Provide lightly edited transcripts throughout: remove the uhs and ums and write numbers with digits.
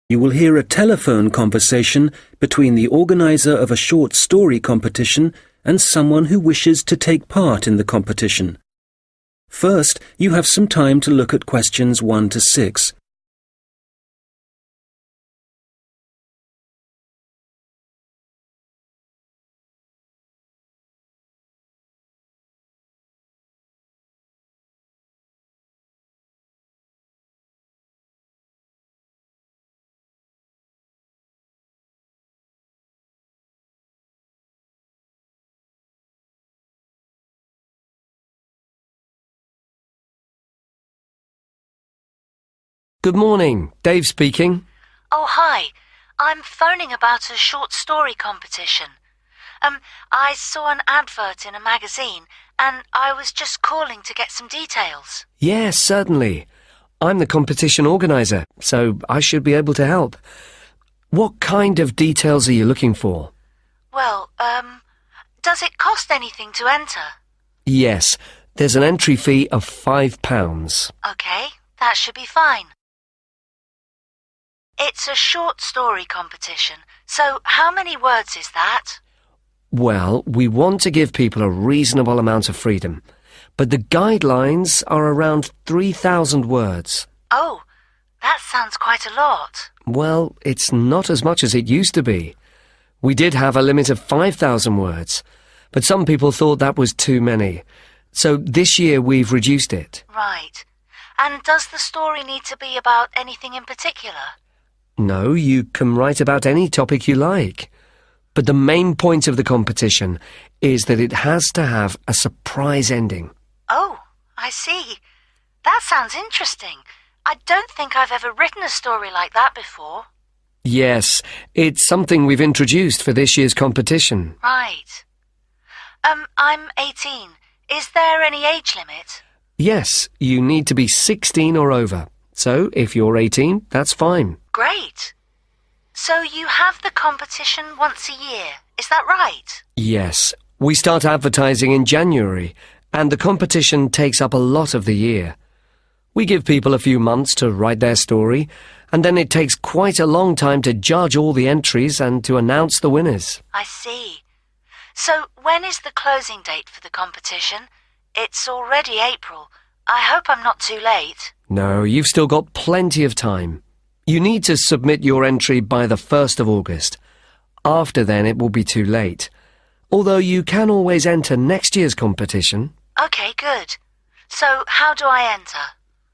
You will hear a telephone conversation between the organizer of a short story competition and someone who wishes to take part in the competition. First, you have some time to look at questions 1 to 6. Good morning, Dave speaking. Oh, hi. I'm phoning about a short story competition. I saw an advert in a magazine and I was just calling to get some details. Yes, certainly. I'm the competition organizer, so I should be able to help. What kind of details are you looking for? Well, does it cost anything to enter? Yes, there's an entry fee of £5. Okay, that should be fine. It's a short story competition, so how many words is that? Well, we want to give people a reasonable amount of freedom, but the guidelines are around 3,000 words. Oh, that sounds quite a lot. Well, it's not as much as it used to be. We did have a limit of 5,000 words, but some people thought that was too many. So this year we've reduced it. Right. And does the story need to be about anything in particular? No, you can write about any topic you like. But the main point of the competition is that it has to have a surprise ending. Oh, I see. That sounds interesting. I don't think I've ever written a story like that before. Yes, it's something we've introduced for this year's competition. Right. I'm 18. Is there any age limit? Yes, you need to be 16 or over. So, if you're 18, that's fine. Great. So you have the competition once a year, is that right? Yes, we start advertising in January, and the competition takes up a lot of the year. We give people a few months to write their story, and then it takes quite a long time to judge all the entries and to announce the winners. I see. So when is the closing date for the competition? It's already April. I hope I'm not too late. No, you've still got plenty of time. You need to submit your entry by the 1st of August. After then, it will be too late. Although you can always enter next year's competition. Okay, good. So how do I enter?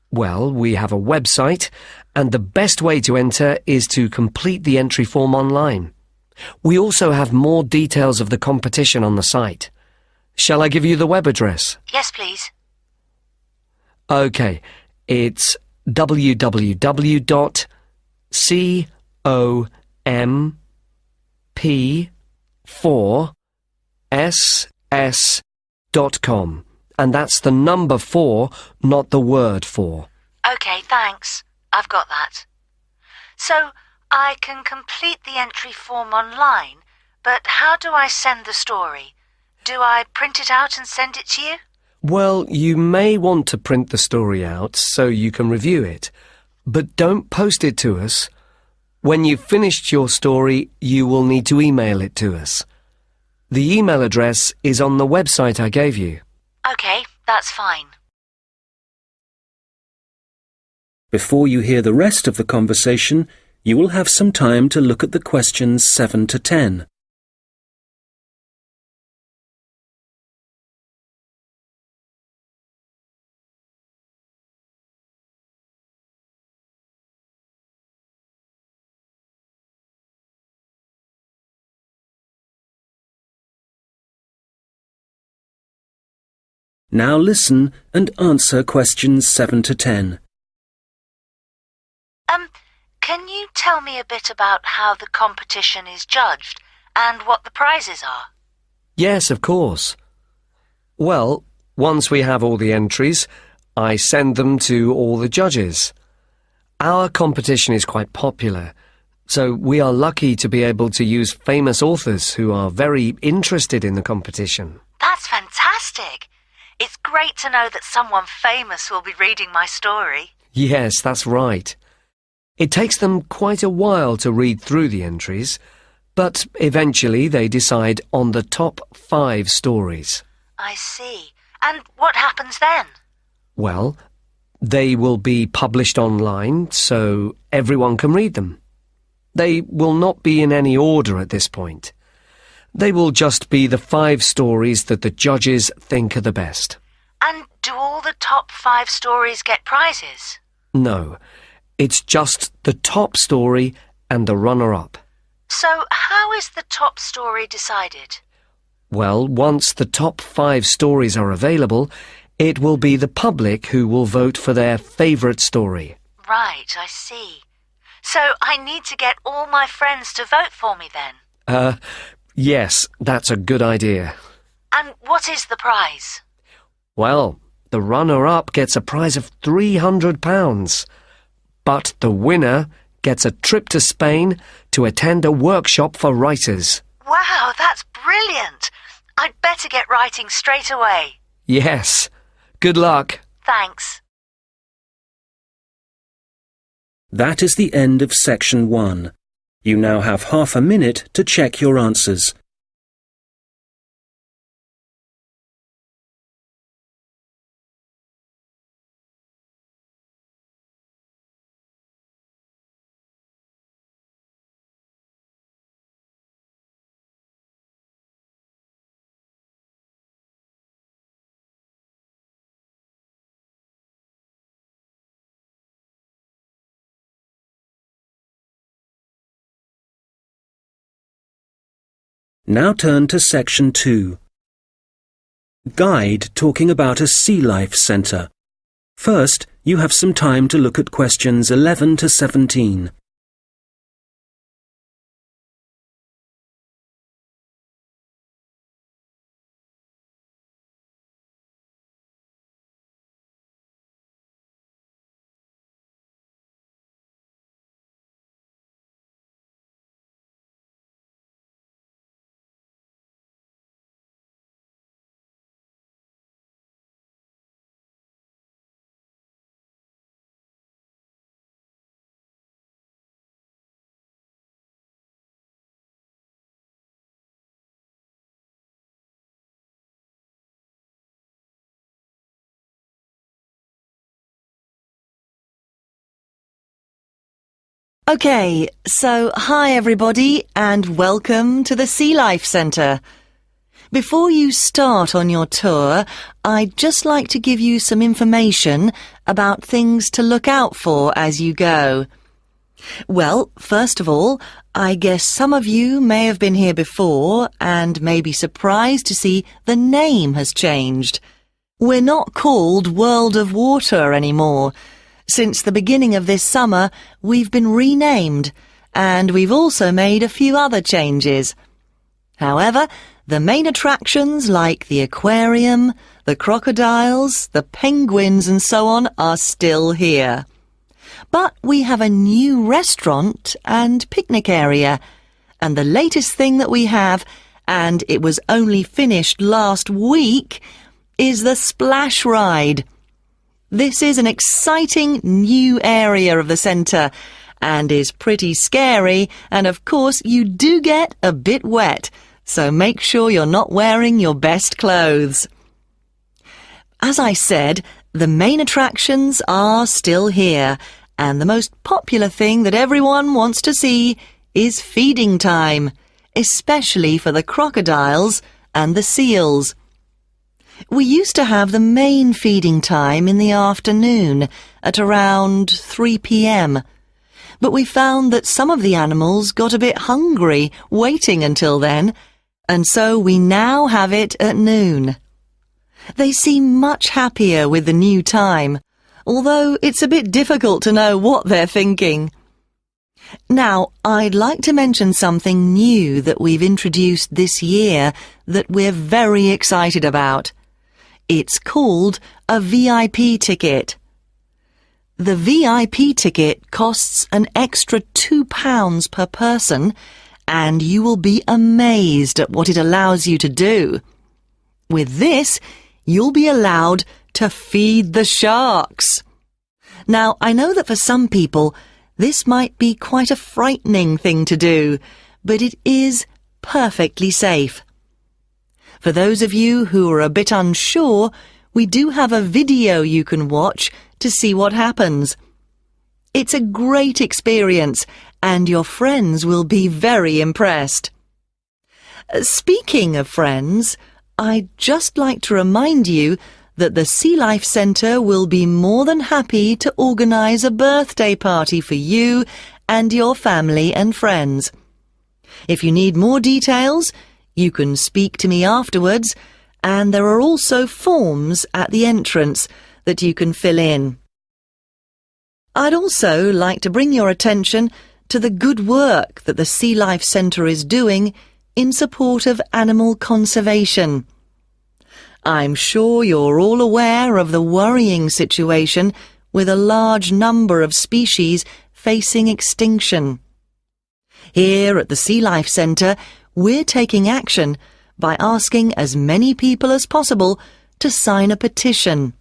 Well, we have a website, and the best way to enter is to complete the entry form online. We also have more details of the competition on the site. Shall I give you the web address? Yes, please. Okay, it's www.comp4ss.com, and that's the number 4, not the word 4. Okay, thanks. I've got that. So I can complete the entry form online, but how do I send the story? Do I print it out and send it to you? Well, you may want to print the story out so you can review it, but don't post it to us. When you've finished your story, you will need to email it to us. The email address is on the website I gave you. Okay, that's fine. Before you hear the rest of the conversation, you will have some time to look at the questions 7 to 10. Now listen and answer questions 7 to 10. Can you tell me a bit about how the competition is judged and what the prizes are? Yes, of course. Well, once we have all the entries, I send them to all the judges. Our competition is quite popular, so we are lucky to be able to use famous authors who are very interested in the competition. That's fantastic! It's great to know that someone famous will be reading my story. Yes, that's right. It takes them quite a while to read through the entries, but eventually they decide on the top 5 stories. I see. And what happens then? Well, they will be published online so everyone can read them. They will not be in any order at this point. They will just be the 5 stories that the judges think are the best. And do all the top 5 stories get prizes? No, it's just the top story and the runner-up. So how is the top story decided? Well, once the top 5 stories are available, it will be the public who will vote for their favourite story. Right, I see. So I need to get all my friends to vote for me then? Yes, that's a good idea. And what is the prize? Well, the runner-up gets a prize of £300, but the winner gets a trip to Spain to attend a workshop for writers. Wow, that's brilliant! I'd better get writing straight away. Yes. Good luck. Thanks. That is the end of section 1. You now have half a minute to check your answers. Now turn to section 2. Guide talking about a sea life centre. First, you have some time to look at questions 11 to 17. Okay, so hi everybody and welcome to the Sea Life Centre. Before you start on your tour, I'd just like to give you some information about things to look out for as you go. Well, first of all, I guess some of you may have been here before and may be surprised to see the name has changed. We're not called World of Water anymore. Since the beginning of this summer, we've been renamed, and we've also made a few other changes. However, the main attractions like the aquarium, the crocodiles, the penguins and so on are still here. But we have a new restaurant and picnic area, and the latest thing that we have, and it was only finished last week, is the splash ride. This is an exciting new area of the centre and is pretty scary, and of course you do get a bit wet, so make sure you're not wearing your best clothes. As I said, the main attractions are still here, and the most popular thing that everyone wants to see is feeding time, especially for the crocodiles and the seals. We used to have the main feeding time in the afternoon at around 3 p.m. But we found that some of the animals got a bit hungry waiting until then, and so we now have it at noon. They seem much happier with the new time, although it's a bit difficult to know what they're thinking. Now, I'd like to mention something new that we've introduced this year that we're very excited about. It's called a VIP ticket. The VIP ticket costs an extra £2 per person, and you will be amazed at what it allows you to do. With this, you'll be allowed to feed the sharks. Now, I know that for some people, This might be quite a frightening thing to do, but it is perfectly safe. For those of you who are a bit unsure, we do have a video you can watch to see what happens. It's a great experience, and your friends will be very impressed. Speaking of friends, I'd just like to remind you that the Sea Life Centre will be more than happy to organise a birthday party for you and your family and friends. If you need more details, you can speak to me afterwards, and there are also forms at the entrance that you can fill in. I'd also like to bring your attention to the good work that the Sea Life Centre is doing in support of animal conservation. I'm sure you're all aware of the worrying situation with a large number of species facing extinction. Here at the Sea Life Centre, we're taking action by asking as many people as possible to sign a petition.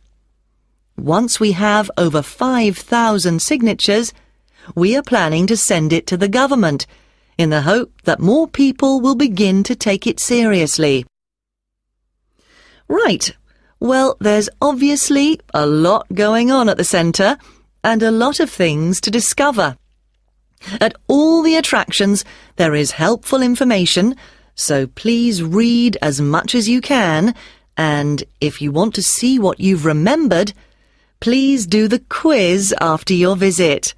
Once we have over 5,000 signatures, we are planning to send it to the government in the hope that more people will begin to take it seriously. Right, well, there's obviously a lot going on at the centre and a lot of things to discover. At all the attractions, there is helpful information, so please read as much as you can, and if you want to see what you've remembered, please do the quiz after your visit.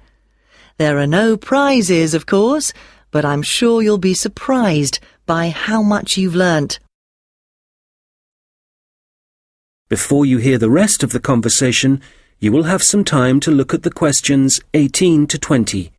There are no prizes, of course, but I'm sure you'll be surprised by how much you've learnt. Before you hear the rest of the conversation, you will have some time to look at the questions 18 to 20.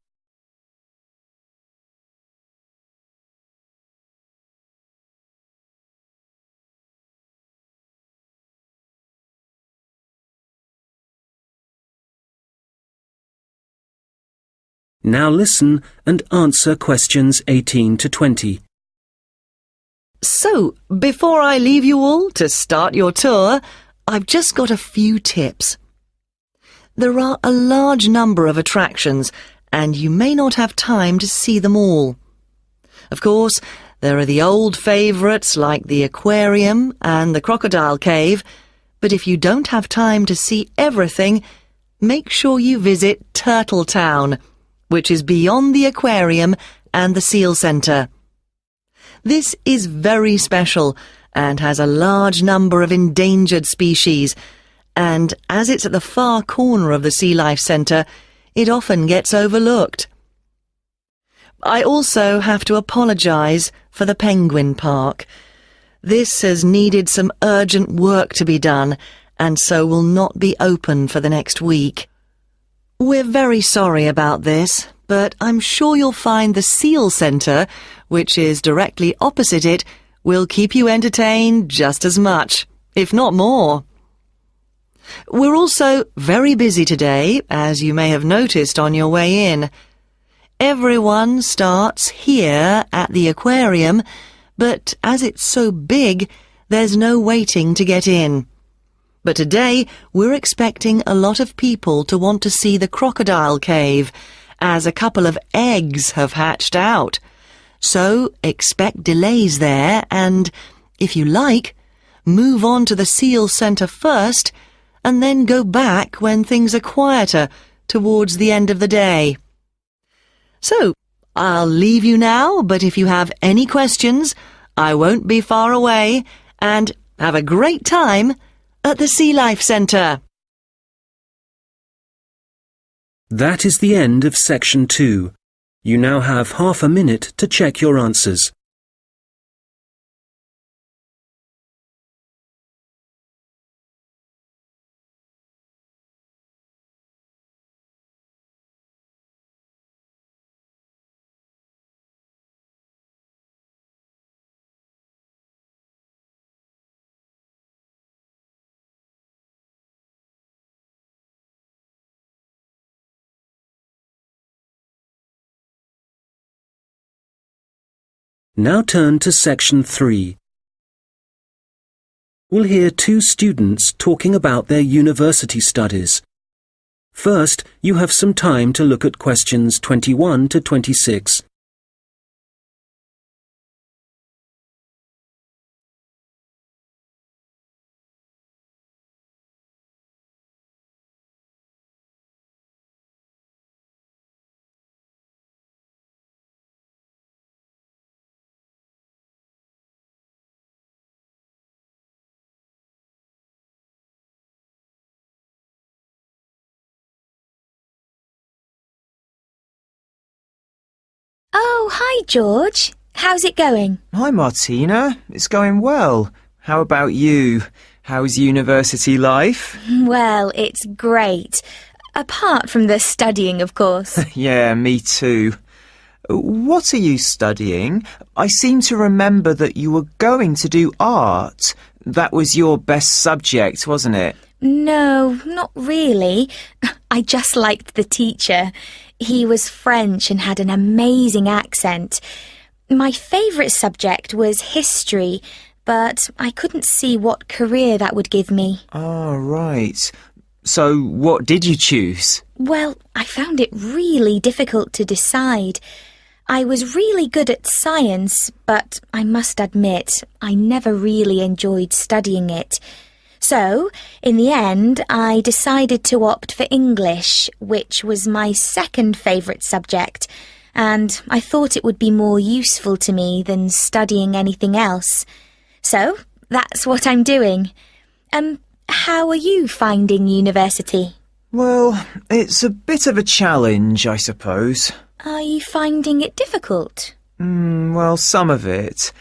Now listen and answer questions 18 to 20. So, before I leave you all to start your tour, I've just got a few tips. There are a large number of attractions, and you may not have time to see them all. Of course, there are the old favourites like the aquarium and the crocodile cave, but if you don't have time to see everything, make sure you visit Turtle Town, which is beyond the aquarium and the seal centre. This is very special and has a large number of endangered species, and as it's at the far corner of the Sea Life Centre, it often gets overlooked. I also have to apologise for the Penguin Park. This has needed some urgent work to be done, and so will not be open for the next week. We're very sorry about this, but I'm sure you'll find the Seal Centre, which is directly opposite it, will keep you entertained just as much, if not more. We're also very busy today, as you may have noticed on your way in. Everyone starts here at the aquarium, but as it's so big, there's no waiting to get in. But today, we're expecting a lot of people to want to see the crocodile cave, as a couple of eggs have hatched out. So expect delays there and, if you like, move on to the Seal Centre first and then go back when things are quieter towards the end of the day. So, I'll leave you now, but if you have any questions, I won't be far away, and have a great time at the Sea Life Centre. That is the end of section 2. You now have half a minute to check your answers. Now turn to section 3. We'll hear two students talking about their university studies. First, you have some time to look at questions 21 to 26. Oh, hi, George. How's it going? Hi, Martina. It's going well. How about you? How's university life? Well, it's great. Apart from the studying, of course. Yeah, me too. What are you studying? I seem to remember that you were going to do art. That was your best subject, wasn't it? No, not really. I just liked the teacher. He was French and had an amazing accent. My favourite subject was history, but I couldn't see what career that would give me. Oh, right. So what did you choose? Well, I found it really difficult to decide. I was really good at science, but I must admit, I never really enjoyed studying it. So, in the end, I decided to opt for English, which was my second favourite subject, and I thought it would be more useful to me than studying anything else. So, that's what I'm doing. How are you finding university? Well, it's a bit of a challenge, I suppose. Are you finding it difficult? Well, some of it.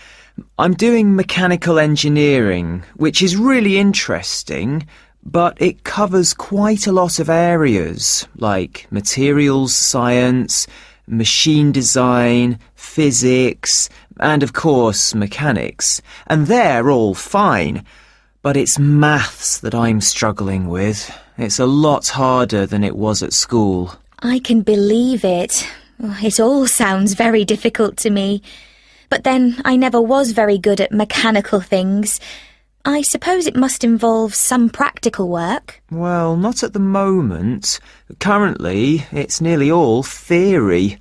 I'm doing mechanical engineering, which is really interesting, but it covers quite a lot of areas, like materials science, machine design, physics, and of course mechanics. And they're all fine, but it's maths that I'm struggling with. It's a lot harder than it was at school. I can believe it. It all sounds very difficult to me. But then I never was very good at mechanical things. I suppose it must involve some practical work. Well, not at the moment. Currently, it's nearly all theory,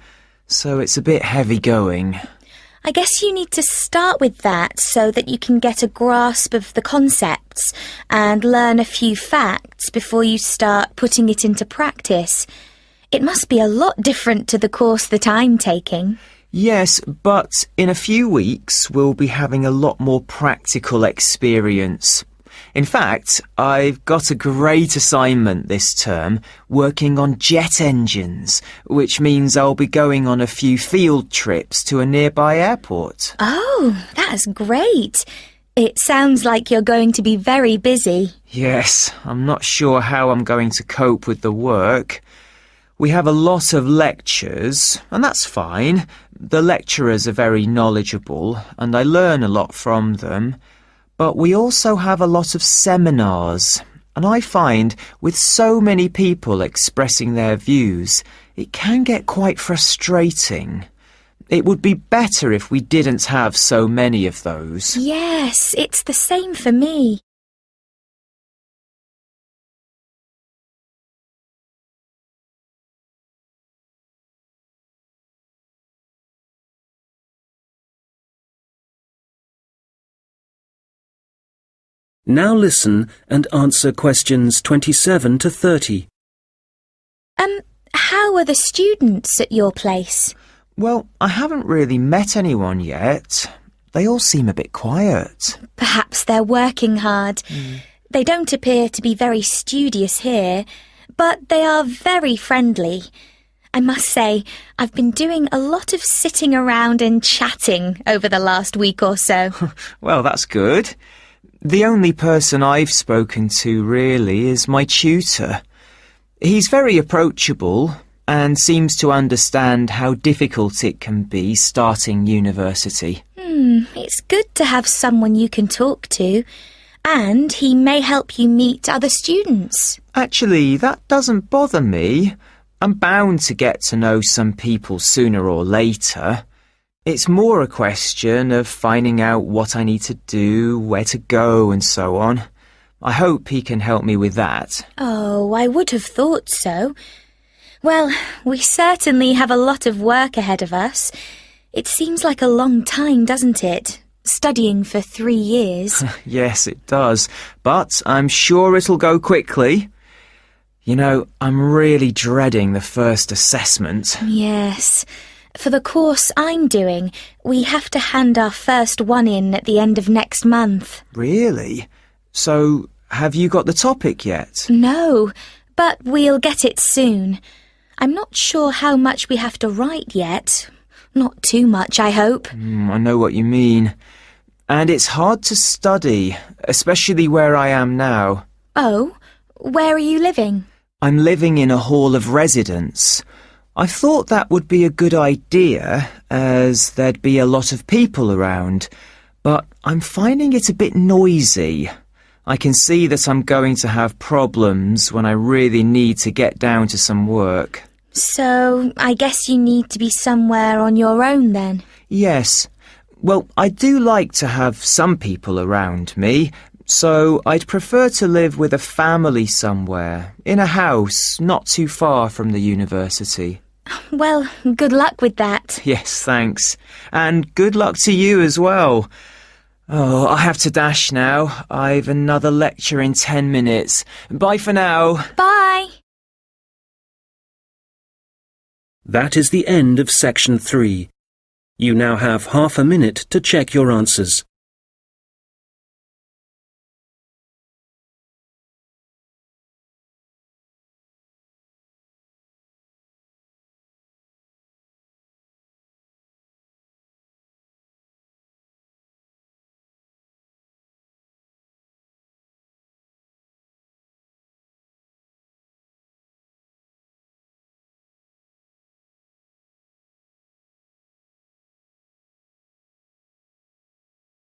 so it's a bit heavy going. I guess you need to start with that so that you can get a grasp of the concepts and learn a few facts before you start putting it into practice. It must be a lot different to the course that I'm taking. Yes, but in a few weeks we'll be having a lot more practical experience. In fact, I've got a great assignment this term working on jet engines, which means I'll be going on a few field trips to a nearby airport. Oh, that's great. It sounds like you're going to be very busy. Yes, I'm not sure how I'm going to cope with the work. We have a lot of lectures, and that's fine. The lecturers are very knowledgeable, and I learn a lot from them. But we also have a lot of seminars, and I find with so many people expressing their views, it can get quite frustrating. It would be better if we didn't have so many of those. Yes, it's the same for me. Now listen and answer questions 27 to 30. How are the students at your place? Well, I haven't really met anyone yet. They all seem a bit quiet. Perhaps they're working hard. They don't appear to be very studious here, but they are very friendly. I must say, I've been doing a lot of sitting around and chatting over the last week or so. Well, that's good. The only person I've spoken to, really, is my tutor. He's very approachable and seems to understand how difficult it can be starting university. It's good to have someone you can talk to, and he may help you meet other students. Actually, that doesn't bother me. I'm bound to get to know some people sooner or later. It's more a question of finding out what I need to do, where to go, and so on. I hope he can help me with that. Oh, I would have thought so. Well, we certainly have a lot of work ahead of us. It seems like a long time, doesn't it? Studying for 3 years. Yes, it does. But I'm sure it'll go quickly. You know, I'm really dreading the first assessment. Yes. For the course I'm doing, we have to hand our first one in at the end of next month. Really? So, have you got the topic yet? No, but we'll get it soon. I'm not sure how much we have to write yet. Not too much, I hope. I know what you mean. And it's hard to study, especially where I am now. Oh, where are you living? I'm living in a hall of residence. I thought that would be a good idea, as there'd be a lot of people around, but I'm finding it a bit noisy. I can see that I'm going to have problems when I really need to get down to some work. So, I guess you need to be somewhere on your own then? Yes. Well, I do like to have some people around me, so I'd prefer to live with a family somewhere, in a house not too far from the university. Well, good luck with that. Yes, thanks. And good luck to you as well. Oh, I have to dash now. I've another lecture in 10 minutes. Bye for now. Bye. That is the end of section 3. You now have half a minute to check your answers.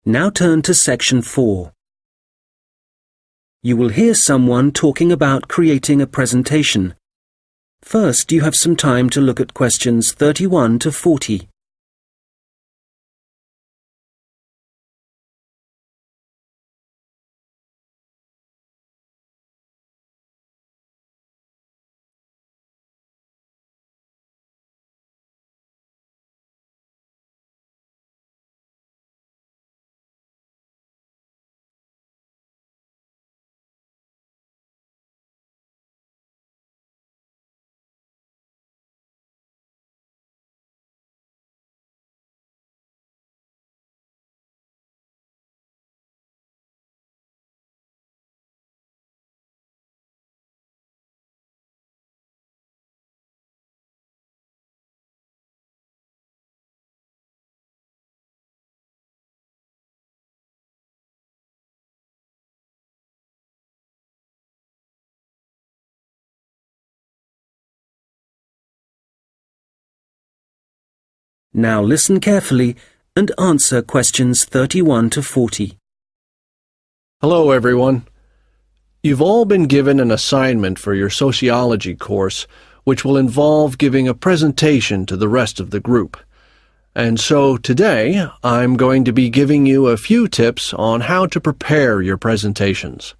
Now turn to section 4. You will hear someone talking about creating a presentation. First, you have some time to look at questions 31 to 40. Now listen carefully and answer questions 31 to 40. Hello, everyone. You've all been given an assignment for your sociology course, which will involve giving a presentation to the rest of the group. And so today, I'm going to be giving you a few tips on how to prepare your presentations.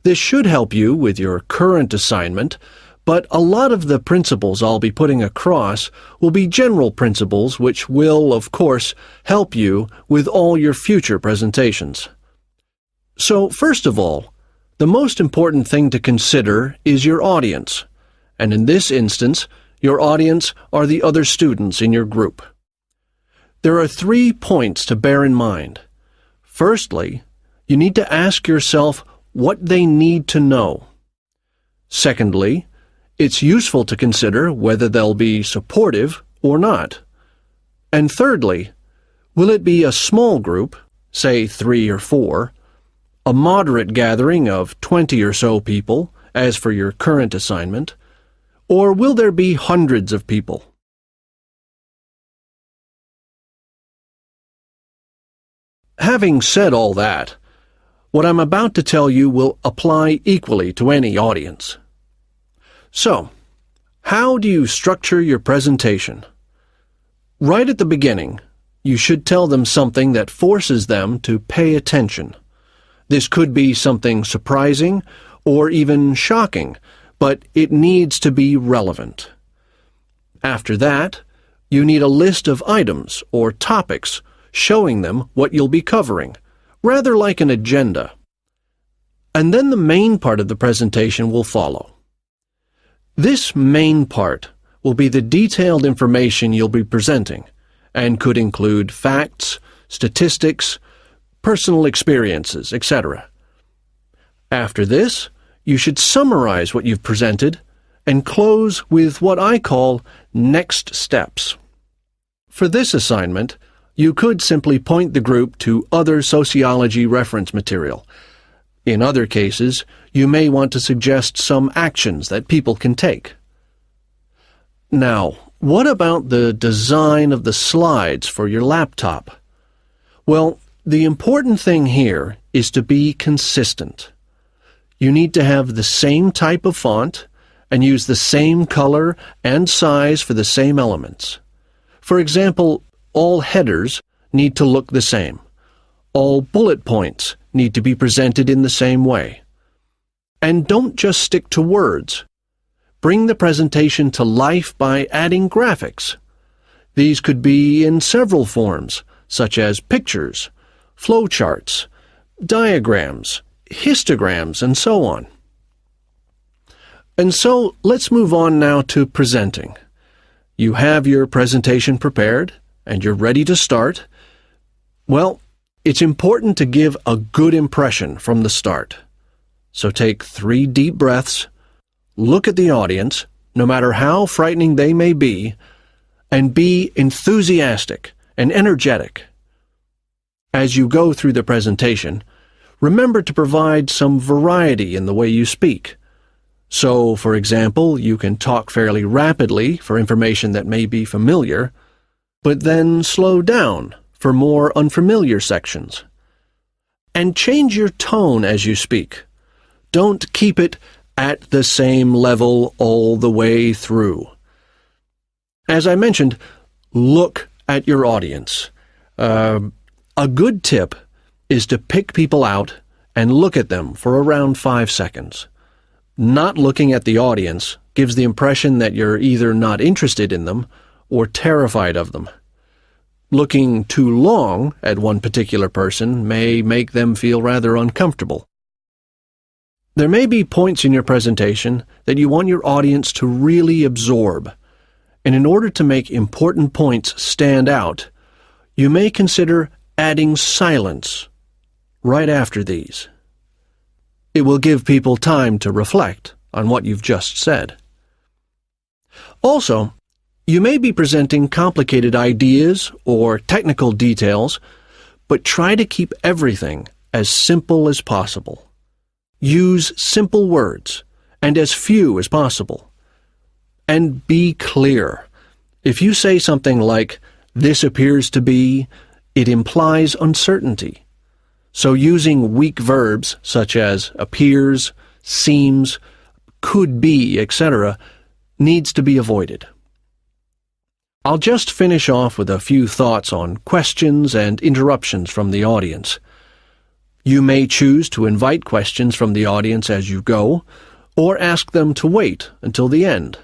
This should help you with your current assignment, but a lot of the principles I'll be putting across will be general principles which will, of course, help you with all your future presentations. So, first of all, the most important thing to consider is your audience, and in this instance, your audience are the other students in your group. There are 3 points to bear in mind. Firstly, you need to ask yourself what they need to know. Secondly, it's useful to consider whether they'll be supportive or not. And thirdly, will it be a small group, say 3 or 4, a moderate gathering of 20 or so people, as for your current assignment, or will there be hundreds of people? Having said all that, what I'm about to tell you will apply equally to any audience. So, how do you structure your presentation? Right at the beginning, you should tell them something that forces them to pay attention. This could be something surprising or even shocking, but it needs to be relevant. After that, you need a list of items or topics showing them what you'll be covering, rather like an agenda. And then the main part of the presentation will follow. This main part will be the detailed information you'll be presenting, and could include facts, statistics, personal experiences, etc. After this, you should summarize what you've presented and close with what I call next steps. For this assignment, you could simply point the group to other sociology reference material. In other cases, you may want to suggest some actions that people can take. Now, what about the design of the slides for your laptop? Well, the important thing here is to be consistent. You need to have the same type of font and use the same color and size for the same elements. For example, all headers need to look the same. All bullet points need to be presented in the same way. And don't just stick to words. Bring the presentation to life by adding graphics. These could be in several forms, such as pictures, flowcharts, diagrams, histograms, and so on. And so let's move on now to presenting. You have your presentation prepared, and you're ready to start. Well, it's important to give a good impression from the start. So take 3 deep breaths, look at the audience, no matter how frightening they may be, and be enthusiastic and energetic. As you go through the presentation, remember to provide some variety in the way you speak. So, for example, you can talk fairly rapidly for information that may be familiar, but then slow down for more unfamiliar sections. And change your tone as you speak. Don't keep it at the same level all the way through. As I mentioned, look at your audience. A good tip is to pick people out and look at them for around 5 seconds. Not looking at the audience gives the impression that you're either not interested in them or terrified of them. Looking too long at one particular person may make them feel rather uncomfortable. There may be points in your presentation that you want your audience to really absorb, and in order to make important points stand out, you may consider adding silence right after these. It will give people time to reflect on what you've just said. Also, you may be presenting complicated ideas or technical details, but try to keep everything as simple as possible. Use simple words and as few as possible. And be clear. If you say something like, "This appears to be," it implies uncertainty. So using weak verbs such as appears, seems, could be, etc., needs to be avoided. I'll just finish off with a few thoughts on questions and interruptions from the audience. You may choose to invite questions from the audience as you go, or ask them to wait until the end.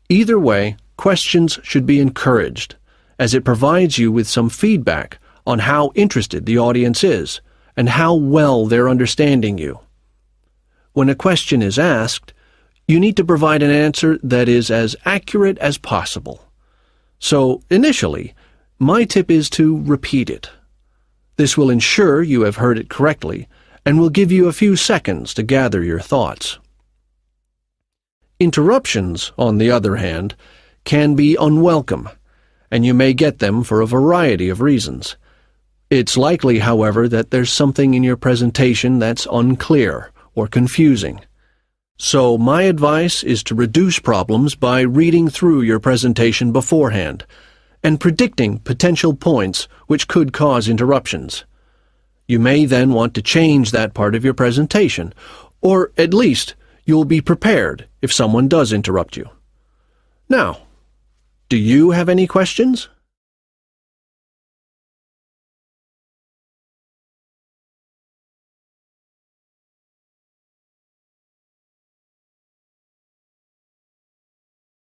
Either way, questions should be encouraged, as it provides you with some feedback on how interested the audience is and how well they're understanding you. When a question is asked, you need to provide an answer that is as accurate as possible. So, initially, my tip is to repeat it. This will ensure you have heard it correctly and will give you a few seconds to gather your thoughts. Interruptions, on the other hand, can be unwelcome, and you may get them for a variety of reasons. It's likely, however, that there's something in your presentation that's unclear or confusing. So my advice is to reduce problems by reading through your presentation beforehand and predicting potential points which could cause interruptions. You may then want to change that part of your presentation, or at least you'll be prepared if someone does interrupt you. Now, do you have any questions?